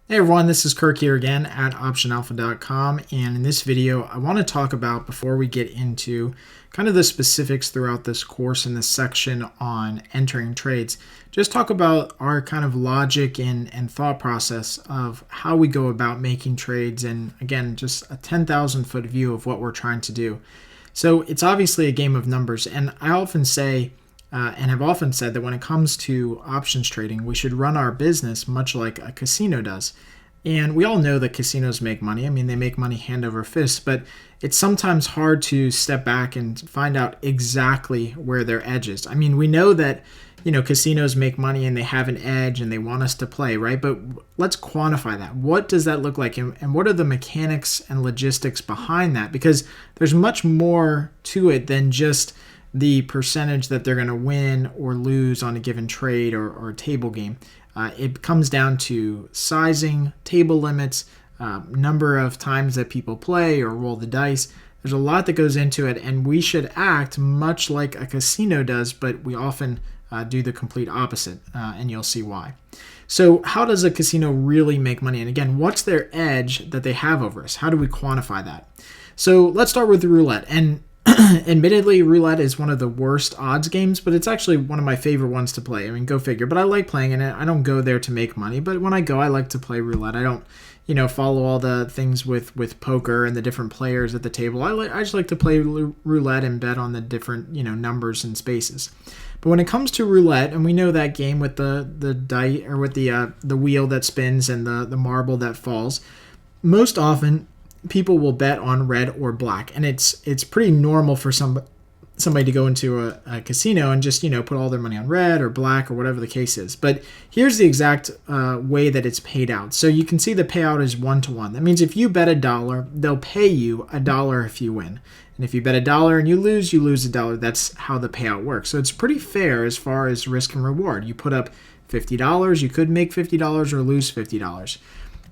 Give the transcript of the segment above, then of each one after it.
Hey everyone, this is Kirk here again at OptionAlpha.com, and in this video I want to talk about, before we get into kind of the specifics throughout this course in this section on entering trades, just talk about our kind of logic and thought process of how we go about making trades, and again, just a 10,000 foot view of what we're trying to do. So it's obviously a game of numbers, and I often say, and have often said, that when it comes to options trading, we should run our business much like a casino does. And we all know that casinos make money. I mean, they make money hand over fist, but it's sometimes hard to step back and find out exactly where their edge is. I mean, we know that, casinos make money and they have an edge and they want us to play, right? But let's quantify that. What does that look like? And what are the mechanics and logistics behind that? Because there's much more to it than just the percentage that they're going to win or lose on a given trade or table game. It comes down to sizing, table limits, number of times that people play or roll the dice. There's a lot that goes into it, and we should act much like a casino does, but we often do the complete opposite, and you'll see why. So how does a casino really make money? And again, what's their edge that they have over us? How do we quantify that? So let's start with roulette. And admittedly, roulette is one of the worst odds games, but it's actually one of my favorite ones to play. I mean, go figure. But I like playing in it. I don't go there to make money, but when I go, I like to play roulette. I don't, follow all the things with poker and the different players at the table. I just like to play roulette and bet on the different, numbers and spaces. But when it comes to roulette, and we know that game with the die, or with the wheel that spins and the marble that falls, most often people will bet on red or black, and it's pretty normal for somebody to go into a casino and just put all their money on red or black or whatever the case is. But here's the exact way that it's paid out. So you can see the payout is 1-to-1. That means if you bet $1, they'll pay you $1 if you win, and if you bet $1 and you lose $1. That's how the payout works. So it's pretty fair as far as risk and reward. You put up $50, you could make $50 or lose $50.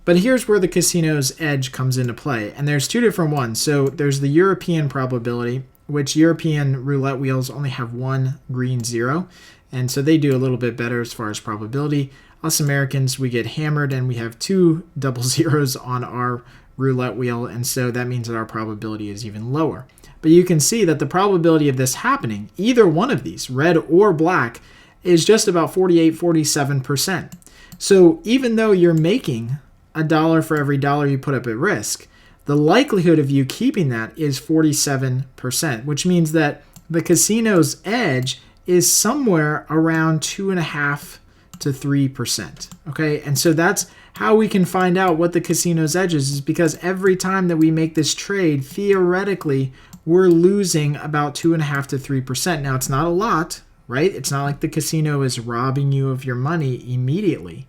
But here's where the casino's edge comes into play, and there's two different ones. So there's the European probability, which European roulette wheels only have one green zero, and so they do a little bit better as far as probability. Us Americans, we get hammered, and we have two double zeros on our roulette wheel, and so that means that our probability is even lower. But you can see that the probability of this happening, either one of these, red or black, is just about 47%. So even though you're making $1 for every dollar you put up at risk, the likelihood of you keeping that is 47%, which means that the casino's edge is somewhere around 2.5 to 3%. Okay, and so that's how we can find out what the casino's edge is because every time that we make this trade, theoretically, we're losing about 2.5 to 3%. Now, it's not a lot, right? It's not like the casino is robbing you of your money immediately.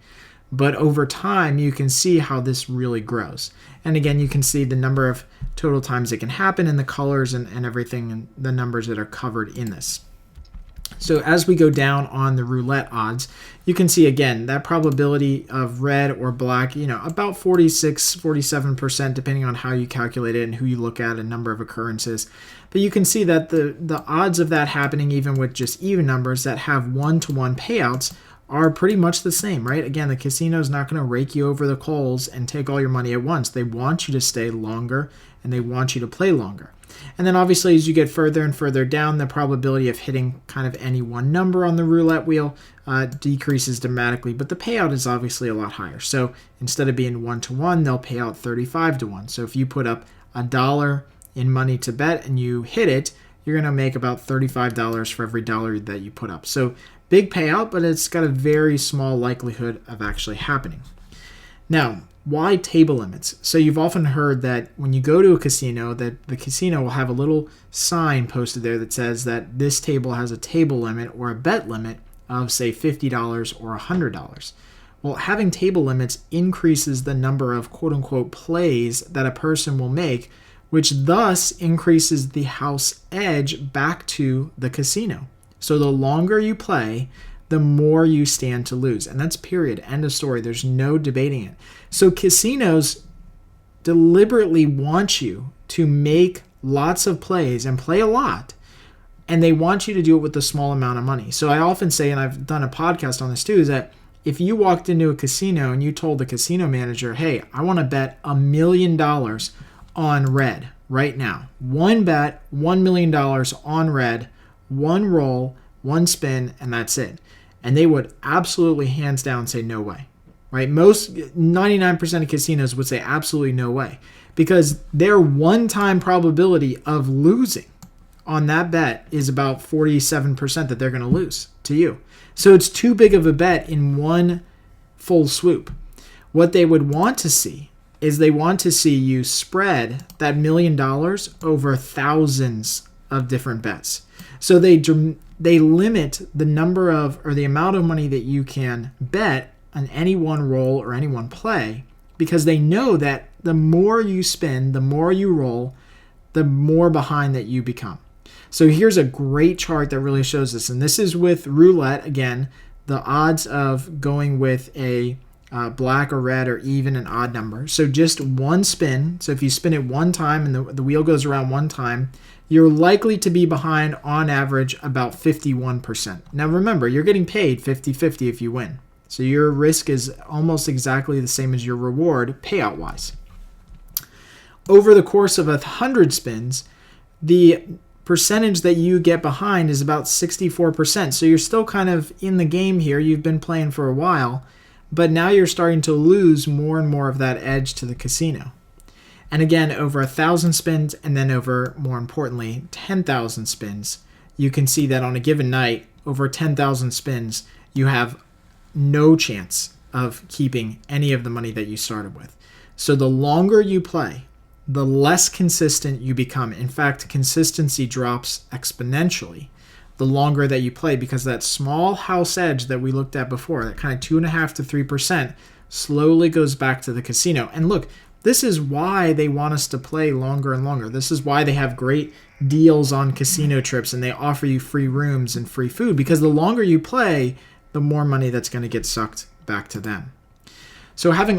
But over time, you can see how this really grows. And again, you can see the number of total times it can happen and the colors and everything and the numbers that are covered in this. So as we go down on the roulette odds, you can see again that probability of red or black, about 46-47%, depending on how you calculate it and who you look at, a number of occurrences. But you can see that the odds of that happening, even with just even numbers that have 1-to-1 payouts, are pretty much the same, right? Again, the casino is not going to rake you over the coals and take all your money at once. They want you to stay longer and they want you to play longer. And then obviously as you get further and further down, the probability of hitting kind of any one number on the roulette wheel decreases dramatically, but the payout is obviously a lot higher. So instead of being 1-to-1, they'll pay out 35-to-1. So if you put up $1 in money to bet and you hit it, you're going to make about $35 for every dollar that you put up. So big payout, but it's got a very small likelihood of actually happening. Now, why table limits? So you've often heard that when you go to a casino, that the casino will have a little sign posted there that says that this table has a table limit or a bet limit of, say, $50 or $100. Well, having table limits increases the number of quote-unquote plays that a person will make, which thus increases the house edge back to the casino. So the longer you play, the more you stand to lose. And that's period. End of story. There's no debating it. So casinos deliberately want you to make lots of plays and play a lot. And they want you to do it with a small amount of money. So I often say, and I've done a podcast on this too, is that if you walked into a casino and you told the casino manager, hey, I want to bet $1 million on red right now. One bet, $1 million on red, one roll, one spin, and that's it. And they would absolutely hands down say no way, right? 99% of casinos would say absolutely no way, because their one-time probability of losing on that bet is about 47% that they're going to lose to you. So it's too big of a bet in one full swoop. What they would want to see is they want to see you spread that $1 million over thousands of different bets. So they limit the number of, or the amount of money that you can bet on any one roll or any one play, because they know that the more you spin, the more you roll, the more behind that you become. So here's a great chart that really shows this. And this is with roulette. Again, the odds of going with a black or red or even an odd number. So just one spin. So if you spin it one time and the wheel goes around one time, you're likely to be behind on average about 51%. Now remember, you're getting paid 50-50 if you win. So your risk is almost exactly the same as your reward payout-wise. Over the course of 100 spins, the percentage that you get behind is about 64%. So you're still kind of in the game here. You've been playing for a while, but now you're starting to lose more and more of that edge to the casino. And again, over 1,000 spins, and then over, more importantly, 10,000 spins, you can see that on a given night, over 10,000 spins, you have no chance of keeping any of the money that you started with. So the longer you play, the less consistent you become. In fact, consistency drops exponentially the longer that you play, because that small house edge that we looked at before, that kind of 2.5% to 3%, slowly goes back to the casino. And look, this is why they want us to play longer and longer. This is why they have great deals on casino trips and they offer you free rooms and free food, because the longer you play, the more money that's going to get sucked back to them. So having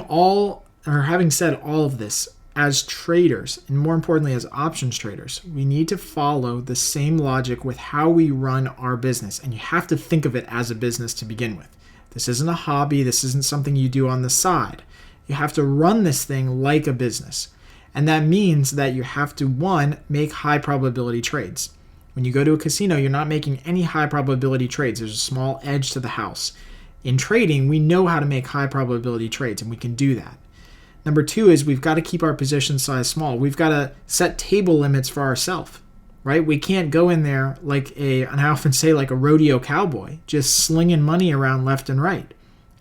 said all of this, as traders, and more importantly as options traders, we need to follow the same logic with how we run our business. And you have to think of it as a business to begin with. This isn't a hobby. This isn't something you do on the side. You have to run this thing like a business. And that means that you have to, one, make high probability trades. When you go to a casino, you're not making any high probability trades. There's a small edge to the house. In trading, we know how to make high probability trades, and we can do that. Number two is we've got to keep our position size small. We've got to set table limits for ourselves, right? We can't go in there and I often say like a rodeo cowboy, just slinging money around left and right.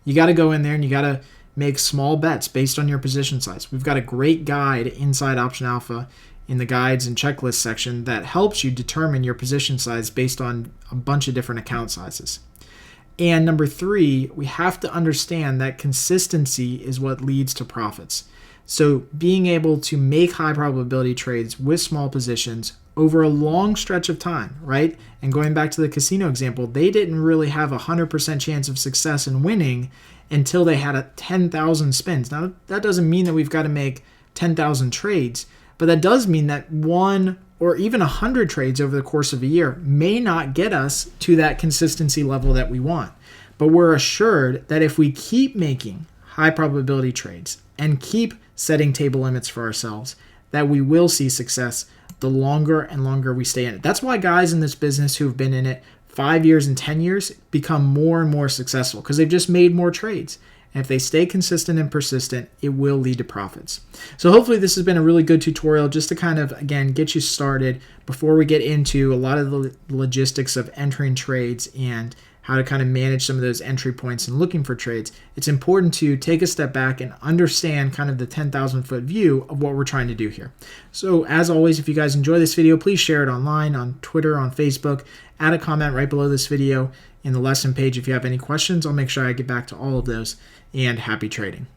You got to go in there and you got to make small bets based on your position size. We've got a great guide inside Option Alpha in the guides and checklist section that helps you determine your position size based on a bunch of different account sizes. And number three, we have to understand that consistency is what leads to profits. So being able to make high probability trades with small positions over a long stretch of time, right? And going back to the casino example, they didn't really have a 100% chance of success in winning until they had 10,000 spins. Now, that doesn't mean that we've got to make 10,000 trades, but that does mean that one or even 100 trades over the course of a year may not get us to that consistency level that we want. But we're assured that if we keep making high probability trades and keep setting table limits for ourselves, that we will see success the longer and longer we stay in it. That's why guys in this business who've been in it 5 years and 10 years become more and more successful, because they've just made more trades. And if they stay consistent and persistent, it will lead to profits. So hopefully this has been a really good tutorial just to kind of, again, get you started before we get into a lot of the logistics of entering trades and how to kind of manage some of those entry points and looking for trades. It's important to take a step back and understand kind of the 10,000 foot view of what we're trying to do here. So as always, if you guys enjoy this video, please share it online, on Twitter, on Facebook, add a comment right below this video in the lesson page. If you have any questions, I'll make sure I get back to all of those, and happy trading.